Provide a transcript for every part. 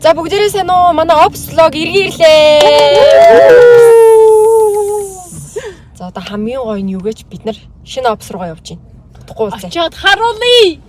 За бүгдээрээ сайн уу? Манай Ops vlog иргэн ирлээ. За одоо хамгийн гоё нь юу гэж бид нар шинэ Ops руугаа явж байна. Утгагүй уулзаа. Очоод харуулъя.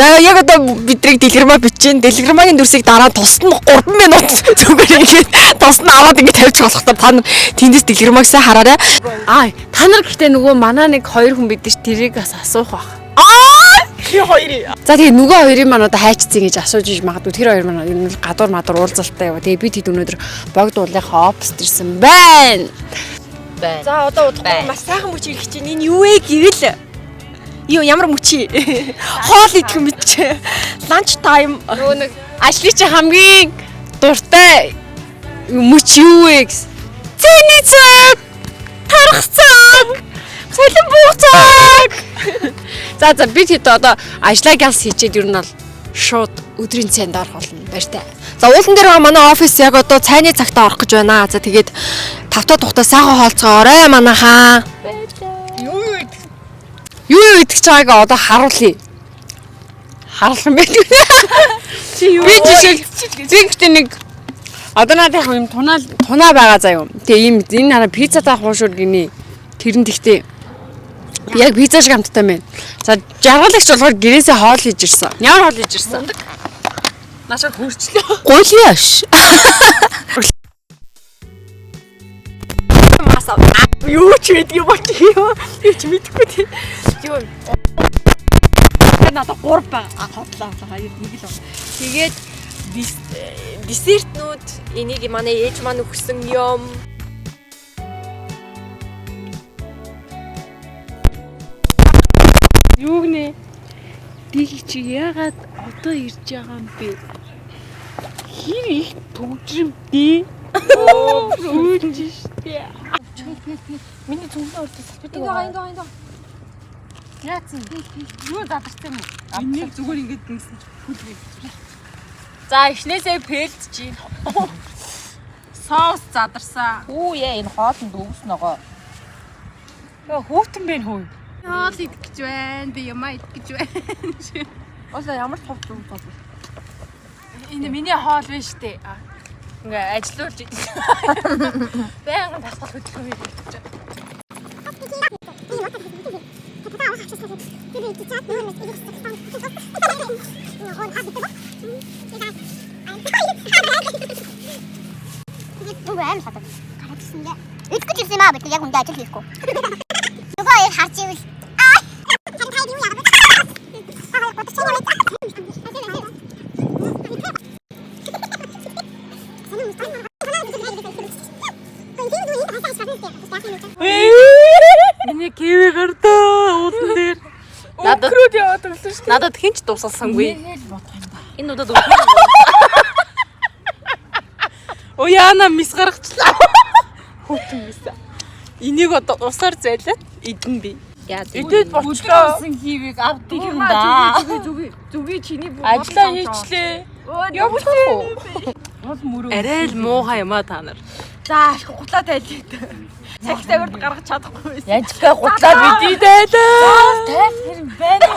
За яг одоо бидрийг дэлгэрмаа бичэн. Дэлгэрмаагийн дүрсийг дараа тусна 3 минут зүгээр ингээд тусна аваад ингээд тавьчих болохтой. Та нар тэндээс дэлгэрмааг сайн хараарай. Та нар гэхдээ нөгөө манаа нэг 2 хүн бид ш тэрийг бас асуух байх. Тэр хоёрыг. За тэгээ нөгөө хоёрын маань одоо хайчцсан гэж асууж иж магадгүй тэр хоёр маань энэ гадуур мадуур уулзалтай яваа. Тэгээ бид хэд өнөөдөр богд уулынхаа Ops ирсэн байна. За одоо удахгүй маш сайхан мөч ирэх чинь энэ юу вэ гэвэл юу ямар мөчий? Хоол идэх юм бич. Lunch time. Нөгөө нэг ажлын чи хамгийн дуртай мөч юу вэ гэсэн. Цэний цаг, тарах цаг, солин буух цаг. За бид хэд одоо ажлаа галс хийчихэд ер нь бол шууд өдрийн цайнд орох болно баяртай. За уулан дээр байгаа манай офис яг одоо цайны цагтаа орох гэж байна. За тэгээд тавтаа тухтаа сайхан хоолцоогоорой манайхаа. Юу идэх чагаа одоо харуулъя. Харуулах юм байна. Чи юу? Би жишээ зинхтэй нэг одоо надад юм тунаа байгаа заа юм. Тэгээ ийм энэ нараа пицца таах уушур гинэ. Тэрэн тэгтээ яг пицца шиг амттай байна. За жаргалагч болохоор гэрээсээ хоол хийж ирсэн. Ямар хоол хийж ирсэн? Нашаа хөрчлөө. Гуйльяаш. Масаа. Юу ч мэдгүй болчих юм. Юу ч мэдэхгүй тий. Юу. Надад 3 байгаа. Хотлоо. Нэг л байна. Тэгээд десертнүүд энийг манай ээж маань өгсөн юм. Юу гинэ? Дэг чи яагаад одоо ирж байгаа юм бэ? Хин их төгжрөм дээ. Өөж штэ. Миний зүгнээ урд салбидаг. Энд. Яатсан. Юу задарсан юм? Энийг зүгээр ингэж гисэн хүлээ. За эхнээсээ пэлт чи. Соус задарсан. Хүү яа энэ хоолнд өгс ногоо. Яа хүүтэн бэ хөө. Хоол идэх гэж байна. Би ямаа идэх гэж байна. Осоо ямар ч ховч юм бол. Энэ миний хоол вэ штэ. Ингээ ажиллуулж идэх. Баян тасгал хөдөлгөөн хийж. Нөгөө аим сатаа. Гарагсан дээ. Идэх гэж ирсэн юм аа бид яг үндэ ажил хийхгүй. Нөгөө яг харж ивэл тань юу яагаад? Миний киви гартаа уулан дээр. Надад яваад өглөө шүү. Надад хинч дуусалсангүй. Энэ удаад Ояна мис гаргачлаа. Хүүтэн мис. Энийг одоо усаар зайлаад идэн би. Идэд болчлоо. Хивийг авдгийг юм да. Зүги чиний бүх Ажлаа хийчлээ. Явуулах уу? бол мөрөө. Арай л муухай юмаа та нар. За гутлаа тайлээ. Цаг тавирд гаргаж чадахгүй байсан. Янжгаа гутлаа бидий дайлаа. Тайл тэр юм байна.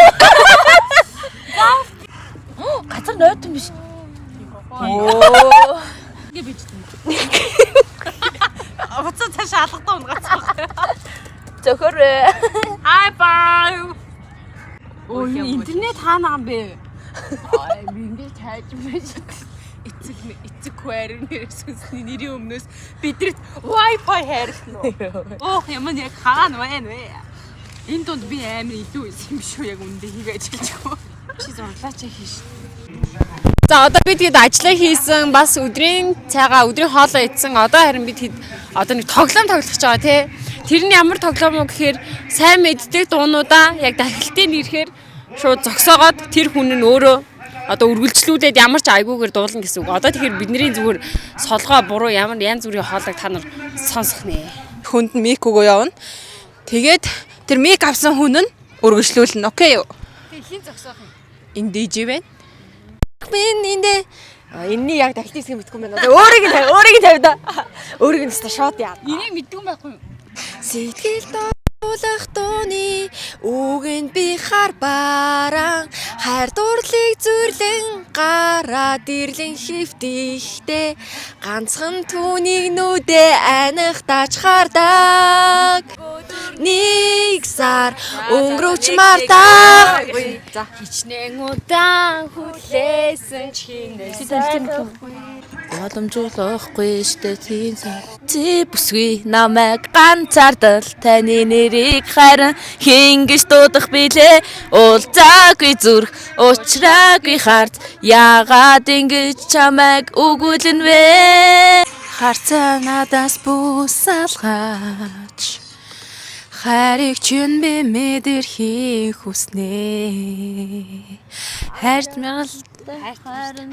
Газар нойтон биш. Оо. Ингээ бичсэн. Уцаа цааш алгадаа унгацсан. Зөхөрөө. Хай бай. Өө интернет хаана юм бэ? Би ингээ хайж байж. Эцэг хойрын нэрсүсний нэрийн өмнөөс бидрät Wi-Fi хайрлана уу? Оох юм яг хаана байна вэ? Энэ донд би амар илүү юм биш үү яг үндэ хийгээ ажиллаж байгаа. Чи зурлаач хийш. За одоо бид хэд ажиллаа хийсэн бас өдрийн цайгаа өдрийн хоолоо идсэн. Одоо харин бид хэд одоо нэг тоглоом тоглох гэж байгаа тий. Тэр нь ямар тоглоом уу гэхээр сайн мэддэг дуунуудаа яг дахилтын ирэхээр шууд зогсоогоод тэр хүн нь өөрөө одоо үргэлжлүүлээд ямар ч айгүйгээр дуулна гэсэн үг. Одоо тэгэхээр бидний зүгээр солгоо буруу ямар янз бүрийн хоолойг та нар сонсох нэ. Хүнд мик өгөө явна. Тэгээд тэр мик авсан хүн нь үргэлжлүүлнэ. Окей юу? Хин зогсоох юм. Энэ DJ байна. Мен эндээ Энэний яг тактик хэсгийг мэдгүй байна. Өөрийг нь тавь да. Өөрийг нь өстө шот яа. Энийг мэдгүй байхгүй юу? Сэтгэл дуулах дууны үгэнд би хар бараан хайр дурлыг зүрлэн гараад ирлэн хөвтихтэй ганцхан түүнийг нүдэ анихтаж хардаг нэг сар өнгөрөөч мартаа Хичнээн удаан хүлээсэн чинээс Боломжуулахгүй штэ тийм чи бүсгүй намайг ганцаардал таны нэрийг харин хингэж дуудах билээ уулзаагүй зүрх уучраагүй харц яагаад ингэж чамайг өгүүлэн вэ харцаа надаас бусалгаач хайрыг чинь би мэдэрхийг хүснэ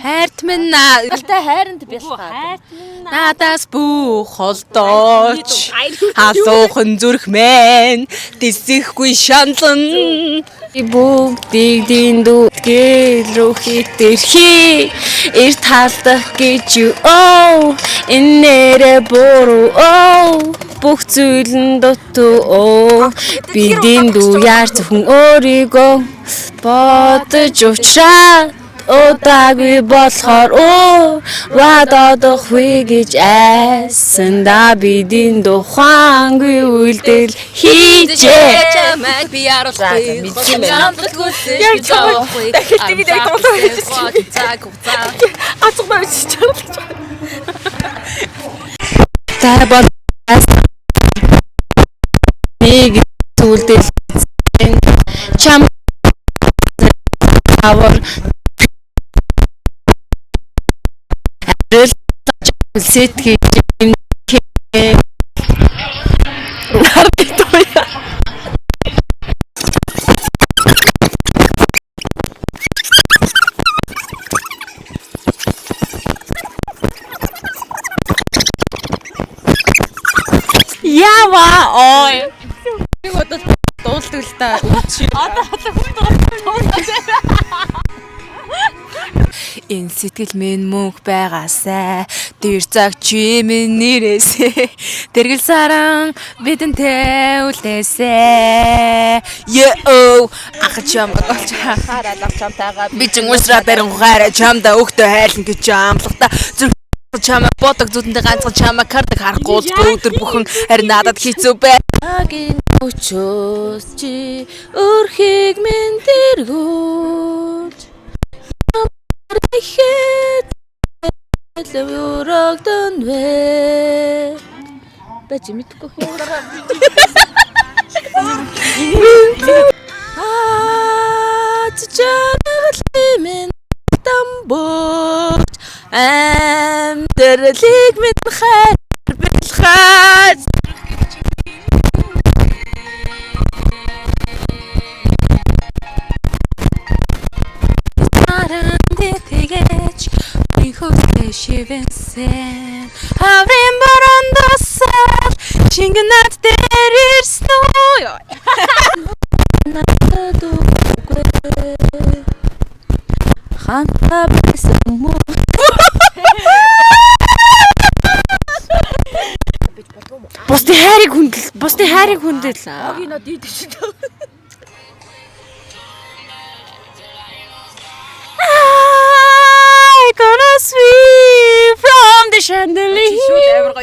хайрт минь наалтай хайранд бэлхаа надаас бүх холдооч халуухан зүрх мэн дисэхгүй шаналн бүгдийг диндүтгэл рүү хитэрхий эрт халдах гэж юу энээрээ буруу бүх зүйл нь дутуу би диндүү яар зөвхөн өөрийгөө бодож уучраа Удаагүй болохоор вададахгүй гэж айсандаа бидийн тухайгүй үйлдэл хийжээ чамайг би яруулахгүй мэдгүй яг чамайг дахиж тэгээд цаг ацгмаа үсч чарлаж та бол нэг үйлдэл чам авар Сэтгэж юм Нардитоя Ява ой Тэгвэл дуулдаг л та үчи Энэ сэтгэл минь мөнх байгаасай тэр цаг чи минь нэрээсээ тэргэл саран бидэнтэй үлдээсэй ёо ах чамаг олж хараад ах чамтайгаа би ч уусраа барин гараа чамда өгтөө хайлан гэж амлахта зүрх чамаг бодог зүтэндээ ганцхан чамаг хардаг харахгүй өдөр бүхэн харин надад хэцүү байна өчөөс чи өрхийг минь тэргүүлж Лөвөрөгдөн вэ Бэж мэдгүй хөөөрөө Чангалын тамбот амдэрлиг минь хайр бэлхай Тэгэж би хөөртэй шивэнсэн Аврин борандосал шингэнат дээр ирснөө Надад үгүй Ханта байсан муу Бусдын хайрыг хүндэл Огийн над идэж шүү Gonna sweep from the chandelier.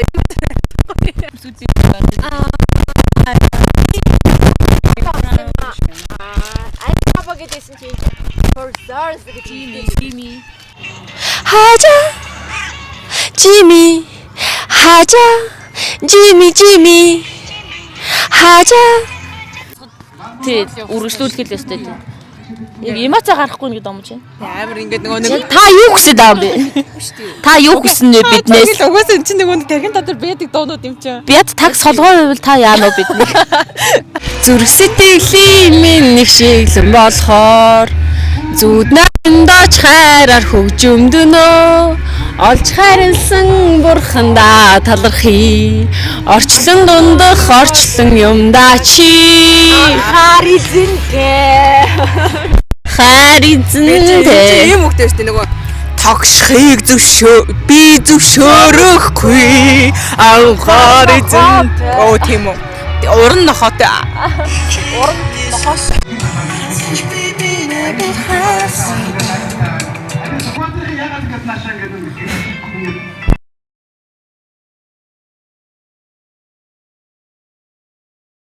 Jimmy. Haja. Тэгээд үргэлжлүүлэх л ёстой тийм. Яг эмоц гарахгүй нэг юм чинь. Амар ингээд нөгөө нэг Та юу хүсэж байгаа юм бэ? Та юу хүснэ вэ биднээс? тэгэл угаасаа энэ чинь нөгөө тархин дотор байдаг дуунууд юм чинь. Бид таг солгоо байвал та яанаа биднийг? Зүрх сэтгэлийн минь нэг шиглэн болохоор зүуднэндөөч хайраар хөгжөмдөнөө олж харилсан бурхандаа талархъя орчлон дундах орчлон юмдаа чи харизэнтэй Ийм үгтэй шүү дээ нөгөө Хогшхийг би зөвшөөрөхгүй анхаар эзэн. Оо тийм үү. Уран нохоотой. Яагаад ингэж наашаа гэдэг юм бэ?